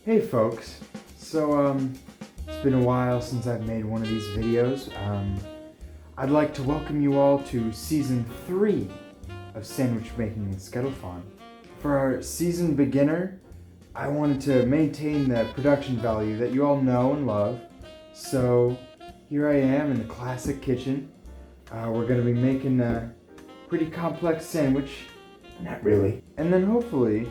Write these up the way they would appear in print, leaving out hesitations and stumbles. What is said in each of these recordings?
Hey folks, it's been a while since I've made one of these videos. I'd like to welcome you all to Season 3 of Sandwich Making in Skedelfond. For our season beginner, I wanted to maintain the production value that you all know and love. So here I am in the classic kitchen. We're going to be making a pretty complex sandwich. Not really. And then hopefully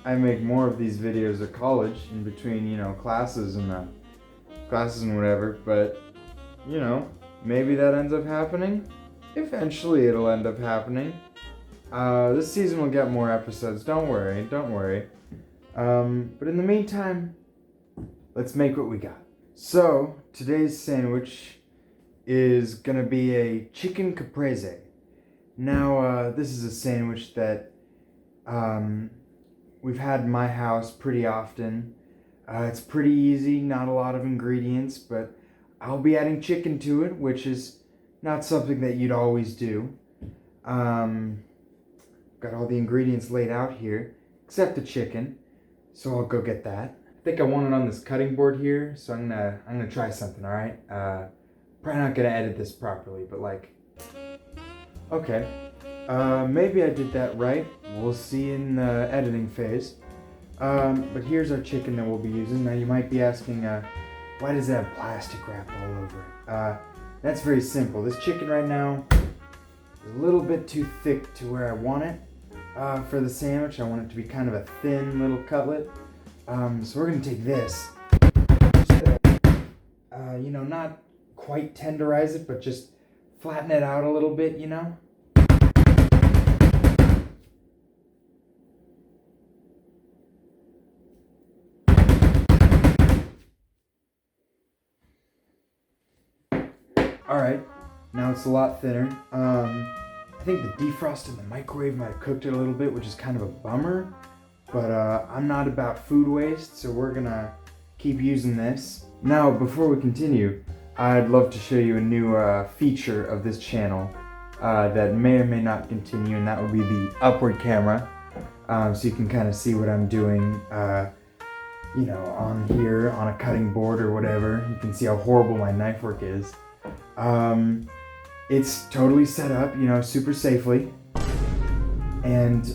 I make more of these videos at college in between, classes and whatever, but, maybe that ends up happening. Eventually it'll end up happening. This season will get more episodes, don't worry. But in the meantime, let's make what we got. So, today's sandwich is gonna be a chicken caprese. Now, this is a sandwich that, we've had in my house pretty often. It's pretty easy, not a lot of ingredients, but I'll be adding chicken to it, which is not something that you'd always do. Got all the ingredients laid out here, except the chicken, so I'll go get that. I think I want it on this cutting board here, so I'm gonna try something, alright? Probably not gonna edit this properly, but okay. Maybe I did that right. We'll see in the editing phase. But here's our chicken that we'll be using. Now you might be asking, why does it have plastic wrap all over it? That's very simple. This chicken right now is a little bit too thick to where I want it for the sandwich. I want it to be kind of a thin little cutlet. So we're gonna take this, not quite tenderize it, but just flatten it out a little bit, Alright, now it's a lot thinner. I think the defrost in the microwave might have cooked it a little bit, which is kind of a bummer. But I'm not about food waste, so we're gonna keep using this. Now, before we continue, I'd love to show you a new feature of this channel that may or may not continue, and that would be the upward camera. So you can kind of see what I'm doing, on here, on a cutting board or whatever. You can see how horrible my knife work is. It's totally set up, super safely, and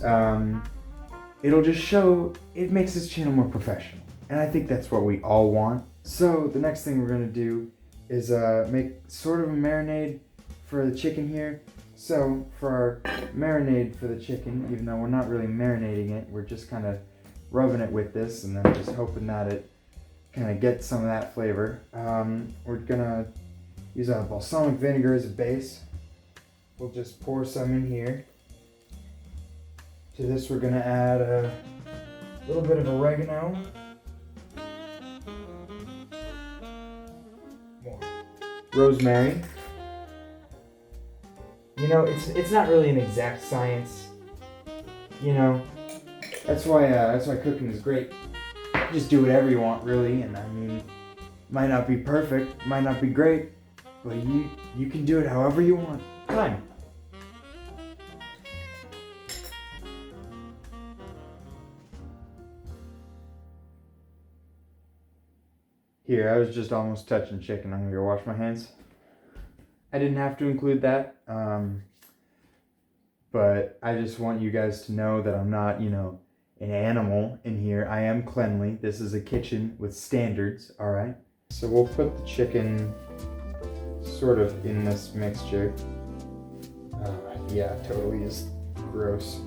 it'll just show, it makes this channel more professional, and I think that's what we all want. So the next thing we're going to do is make sort of a marinade for the chicken here. So for our marinade for the chicken, even though we're not really marinating it, we're just kind of rubbing it with this and then just hoping that it kind of gets some of that flavor. We're going to use a balsamic vinegar as a base. We'll just pour some in here. To this we're going to add a little bit of oregano. More rosemary. It's not really an exact science. That's why cooking is great. Just do whatever you want, really, and might not be perfect, might not be great, but you can do it however you want. Fine. Here, I was just almost touching chicken. I'm gonna go wash my hands. I didn't have to include that, but I just want you guys to know that I'm not, an animal in here. I am cleanly. This is a kitchen with standards, alright? So we'll put the chicken sort of in this mixture. Yeah, totally is gross.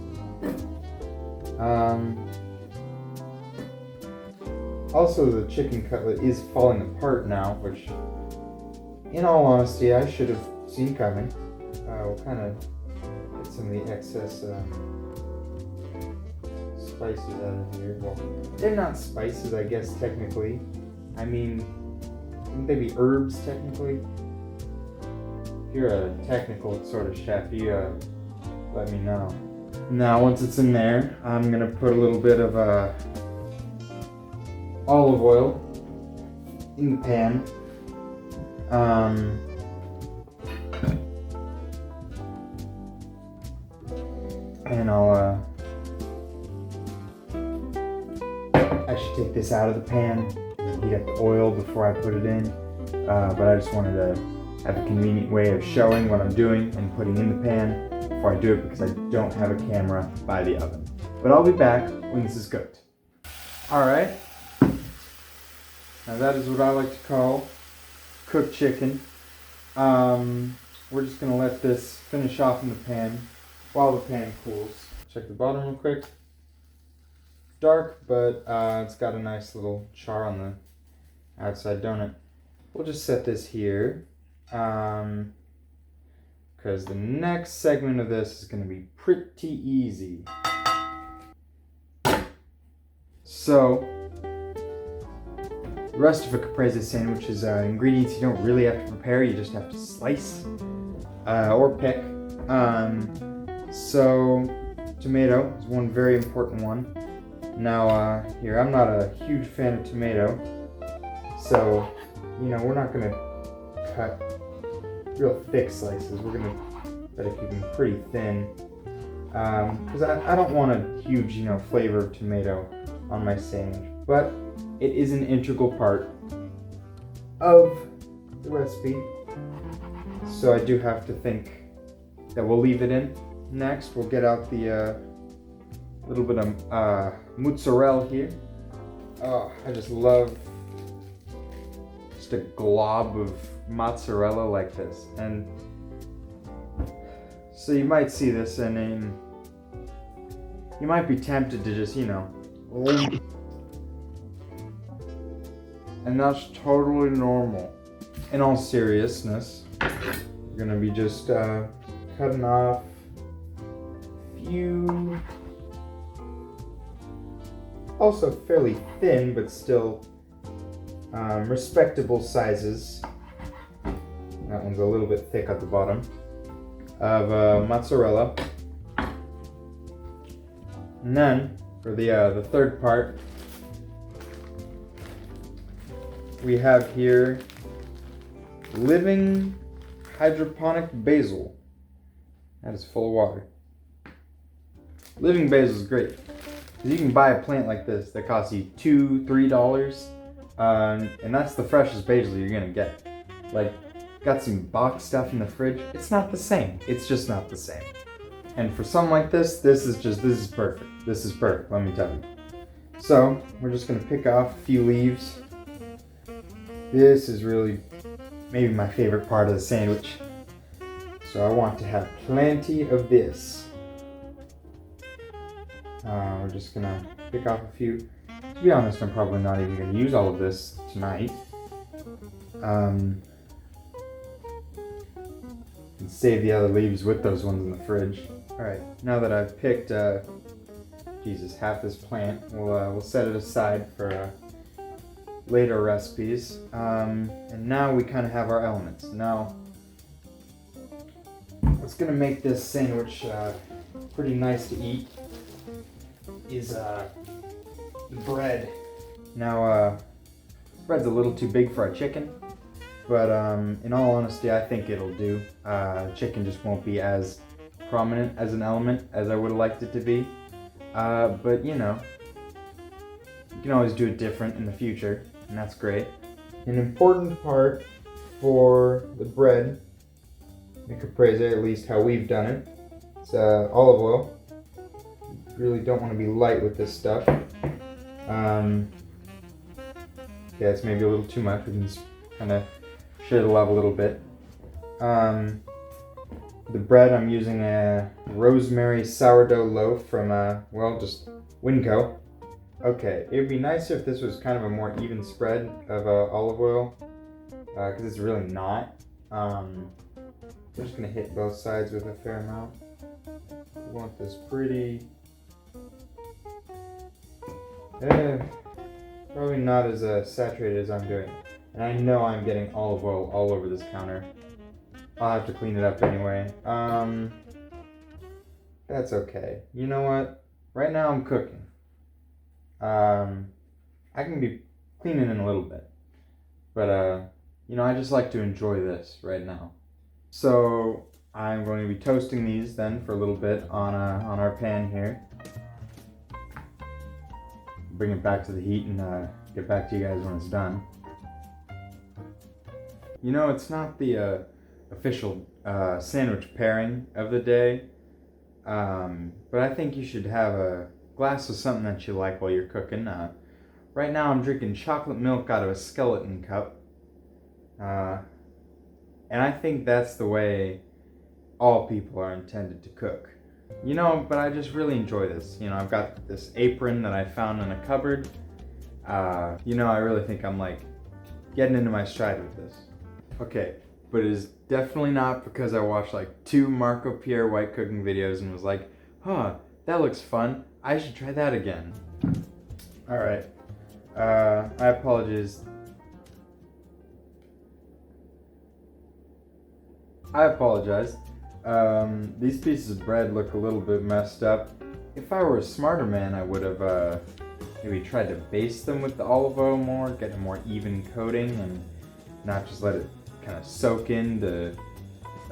Also, the chicken cutlet is falling apart now, which, in all honesty, I should have seen coming. We'll kind of get some of the excess spices out of here. Well, they're not spices, I guess, technically. Wouldn't they be herbs, technically? If you're a technical sort of chef, you let me know. Now, once it's in there, I'm gonna put a little bit of olive oil in the pan. And I'll I should take this out of the pan, heat up the oil before I put it in, but I just wanted to have a convenient way of showing what I'm doing and putting in the pan before I do it, because I don't have a camera by the oven. But I'll be back when this is cooked. Alright, now that is what I like to call cooked chicken. We're just going to let this finish off in the pan while the pan cools. Check the bottom real quick. Dark, but it's got a nice little char on the outside, don't it? We'll just set this here, because the next segment of this is going to be pretty easy. So, the rest of a caprese sandwich is ingredients you don't really have to prepare, you just have to slice or pick. So, tomato is one very important one. Now, here, I'm not a huge fan of tomato, so, you know, we're not going to cut real thick slices. We're going to try to keep them pretty thin, because I don't want a huge, you know, flavor of tomato on my sandwich, but it is an integral part of the recipe, so I do have to think that we'll leave it in. Next, we'll get out the little bit of mozzarella here. Oh, I just love just a glob of mozzarella like this. And so you might see this and you might be tempted to just, you know, and that's totally normal. In all seriousness, we're gonna be just cutting off a few, also fairly thin but still respectable sizes. That one's a little bit thick at the bottom, of mozzarella. And then for the third part, we have here living hydroponic basil. That is full of water. Living basil is great, because you can buy a plant like this that costs you $2-3, and that's the freshest basil you're gonna get. Like, got some box stuff in the fridge. It's not the same. It's just not the same. And for something like this, this is perfect. This is perfect, let me tell you. So, we're just gonna pick off a few leaves. This is really maybe my favorite part of the sandwich. So I want to have plenty of this. We're just gonna pick off a few. To be honest, I'm probably not even gonna use all of this tonight. And save the other leaves with those ones in the fridge. Alright, now that I've picked, half this plant, we'll set it aside for later recipes. And now we kind of have our elements. Now, what's gonna make this sandwich pretty nice to eat is the bread. Now, bread's a little too big for our chicken, but in all honesty, I think it'll do. Chicken just won't be as prominent as an element as I would have liked it to be. But you know, you can always do it different in the future, and that's great. An important part for the bread, the caprese, at least how we've done it, it's olive oil. You really don't want to be light with this stuff. Yeah, it's maybe a little too much. We can just kind of share the love a little bit. The bread, I'm using a rosemary sourdough loaf from, just Winco. Okay, it would be nicer if this was kind of a more even spread of olive oil, because it's really not. I'm just going to hit both sides with a fair amount. We want this pretty... probably not as saturated as I'm doing. And I know I'm getting olive oil all over this counter. I'll have to clean it up anyway. That's okay. You know what? Right now I'm cooking. I can be cleaning in a little bit. But, you know, I just like to enjoy this right now. So, I'm going to be toasting these then for a little bit on our pan here. bring it back to the heat and get back to you guys when it's done. You know, it's not the official sandwich pairing of the day, but I think you should have a glass of something that you like while you're cooking. Right now I'm drinking chocolate milk out of a skeleton cup, and I think that's the way all people are intended to cook. You know, but I just really enjoy this. You know, I've got this apron that I found in a cupboard. You know, I really think I'm like getting into my stride with this. Okay, but it is definitely not because I watched like 2 Marco Pierre White cooking videos and was like, huh, that looks fun. I should try that again. Alright, I apologize. These pieces of bread look a little bit messed up. If I were a smarter man, I would have maybe tried to baste them with the olive oil more, get a more even coating, and not just let it kind of soak into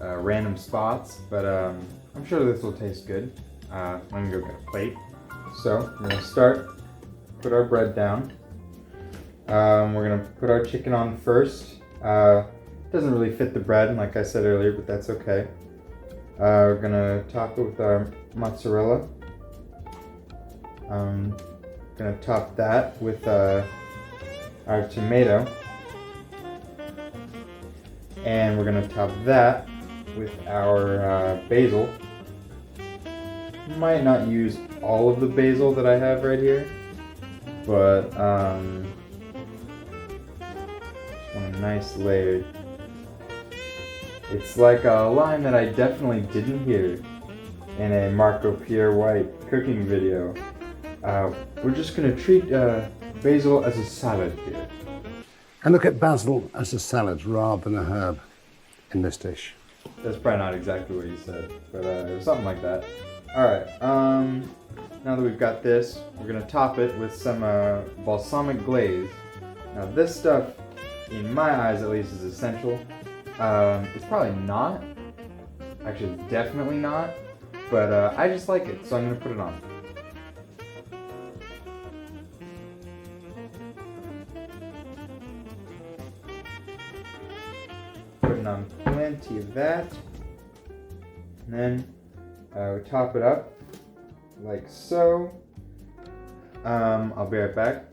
random spots. But I'm sure this will taste good. I'm gonna go get a plate. So we're gonna start, put our bread down. We're gonna put our chicken on first. Doesn't really fit the bread, like I said earlier, but that's okay. We're gonna top it with our mozzarella. Gonna top that with our tomato. And we're gonna top that with our basil. Might not use all of the basil that I have right here, but just want a nice layer. It's like a line that I definitely didn't hear in a Marco Pierre White cooking video. We're just gonna treat basil as a salad here. And look at basil as a salad rather than a herb in this dish. That's probably not exactly what you said, but it was something like that. Alright, now that we've got this, we're gonna top it with some balsamic glaze. Now this stuff, in my eyes at least, is essential. It's probably not. Actually, it's definitely not. But I just like it, so I'm gonna put it on. Putting on plenty of that. And then we top it up like so. I'll be right back.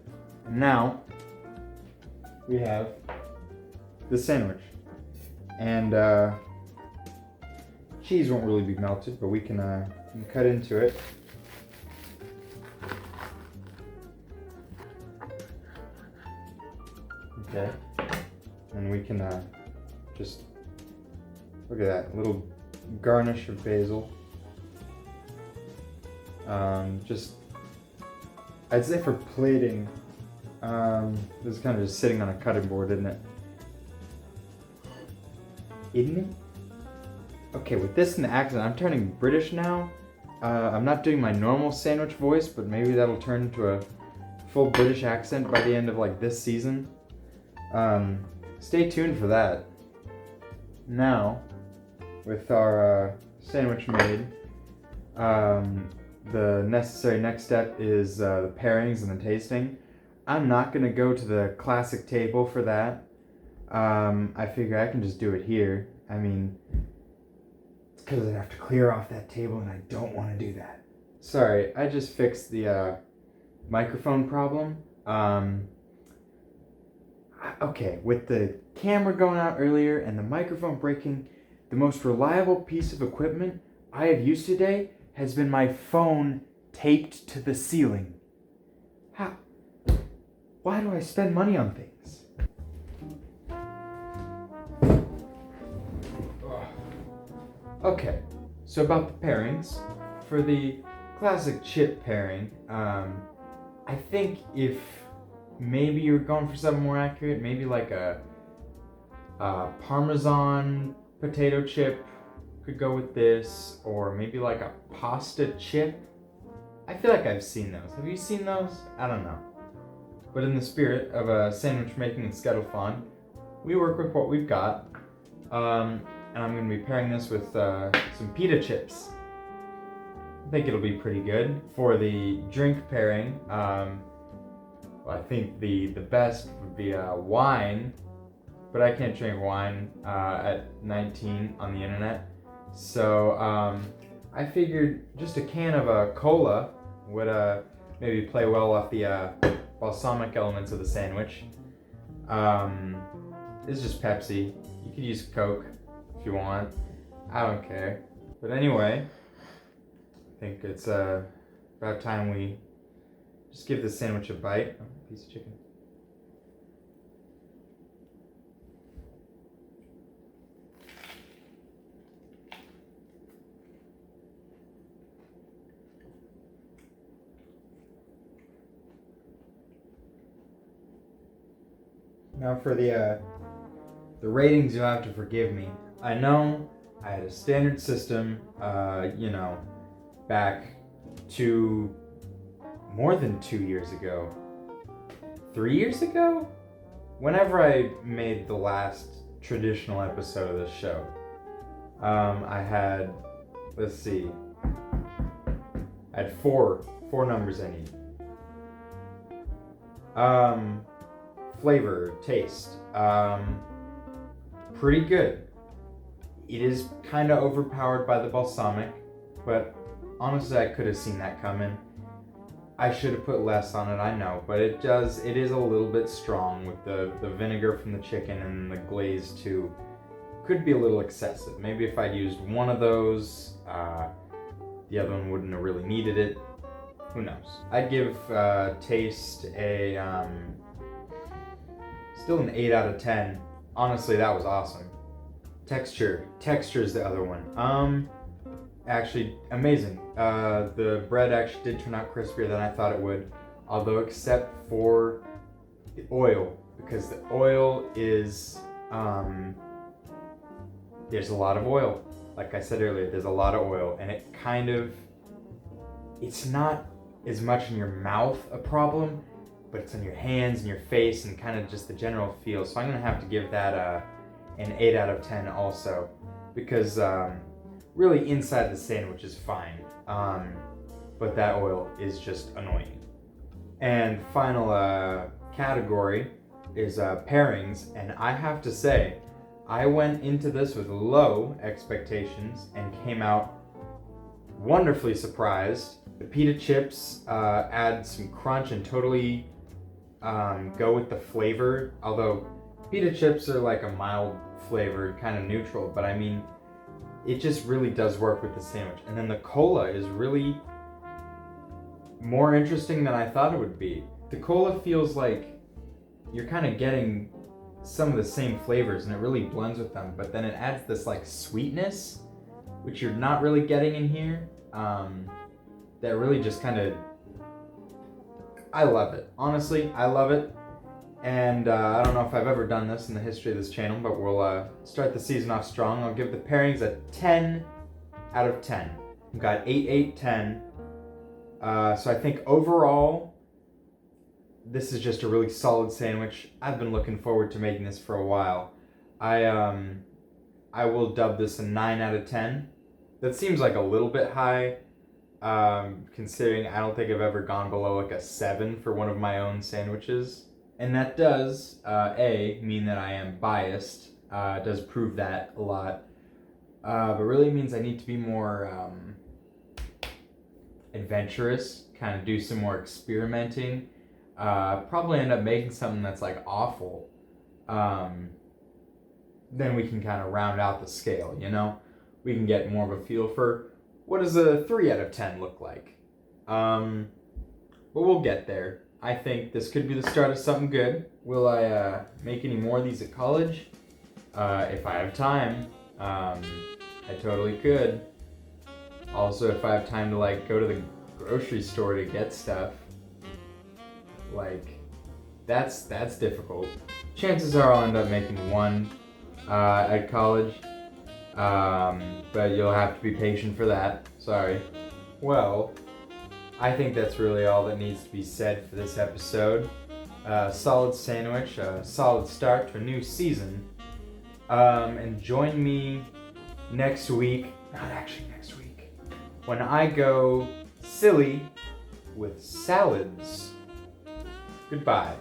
Now we have the sandwich. And cheese won't really be melted, but we can cut into it. Okay, and we can just look at that little garnish of basil. Just I'd say for plating, this is kind of just sitting on a cutting board, isn't it? Isn't it? Okay, with this in the accent, I'm turning British now. I'm not doing my normal sandwich voice, but maybe that'll turn into a full British accent by the end of like this season. Stay tuned for that. Now, with our sandwich made, the necessary next step is the pairings and the tasting. I'm not gonna go to the classic table for that. I figure I can just do it here. I mean, it's because I'd have to clear off that table and I don't want to do that. Sorry, I just fixed the microphone problem. Okay, with the camera going out earlier and the microphone breaking, the most reliable piece of equipment I have used today has been my phone taped to the ceiling. How? Why do I spend money on things? Okay, so about the pairings. For the classic chip pairing, I think if maybe you're going for something more accurate, maybe like a Parmesan potato chip could go with this, or maybe like a pasta chip. I feel like I've seen those. Have you seen those? I don't know. But in the spirit of a sandwich making in Skedelfond, we work with what we've got. And I'm going to be pairing this with some pita chips. I think it'll be pretty good. For the drink pairing, I think the best would be wine, but I can't drink wine at 19 on the internet. So I figured just a can of cola would maybe play well off the balsamic elements of the sandwich. This is just Pepsi. You could use Coke if you want. I don't care. But anyway, I think it's about time we just give this sandwich a bite. Oh, piece of chicken. Now for the ratings, you'll have to forgive me. I know I had a standard system, back to more than 2 years ago. 3 years ago? Whenever I made the last traditional episode of this show, I had, let's see, I had four numbers I need. Flavor, taste, pretty good. It is kind of overpowered by the balsamic, but honestly I could have seen that coming. I should have put less on it, I know, but it is a little bit strong with the vinegar from the chicken and the glaze too. Could be a little excessive. Maybe if I'd used one of those, the other one wouldn't have really needed it. Who knows? I'd give taste a still an 8 out of 10. Honestly, that was awesome. Texture is the other one. Actually amazing. The bread actually did turn out crispier than I thought it would, although except for the oil, because the oil is there's a lot of oil. Like I said earlier, there's a lot of oil, and it's not as much in your mouth a problem, but it's on your hands and your face and kind of just the general feel. So I'm gonna have to give that an 8 out of 10 also, because really inside the sandwich is fine, but that oil is just annoying. And final category is pairings, and I have to say, I went into this with low expectations and came out wonderfully surprised. The pita chips add some crunch and totally go with the flavor, although pita chips are like a mild flavored, kind of neutral, but I mean, it just really does work with the sandwich. And then the cola is really more interesting than I thought it would be. The cola feels like you're kind of getting some of the same flavors and it really blends with them, but then it adds this like sweetness, which you're not really getting in here, that really just kind of, I love it. Honestly, I love it. And I don't know if I've ever done this in the history of this channel, but we'll start the season off strong. I'll give the pairings a 10 out of 10. We've got 8, 8, 10. So I think overall, this is just a really solid sandwich. I've been looking forward to making this for a while. I will dub this a 9 out of 10. That seems like a little bit high, considering I don't think I've ever gone below like a 7 for one of my own sandwiches. And that does, mean that I am biased. It does prove that a lot. But really means I need to be more adventurous, kind of do some more experimenting. Probably end up making something that's like awful. Then we can kind of round out the scale, you know? We can get more of a feel for what does a 3 out of 10 look like. But we'll get there. I think this could be the start of something good. Will I make any more of these at college? If I have time, I totally could. Also, if I have time to like go to the grocery store to get stuff, like that's difficult. Chances are I'll end up making one at college, but you'll have to be patient for that. Sorry. Well, I think that's really all that needs to be said for this episode. Solid sandwich, a solid start to a new season. And join me next week, not actually next week, when I go silly with salads. Goodbye.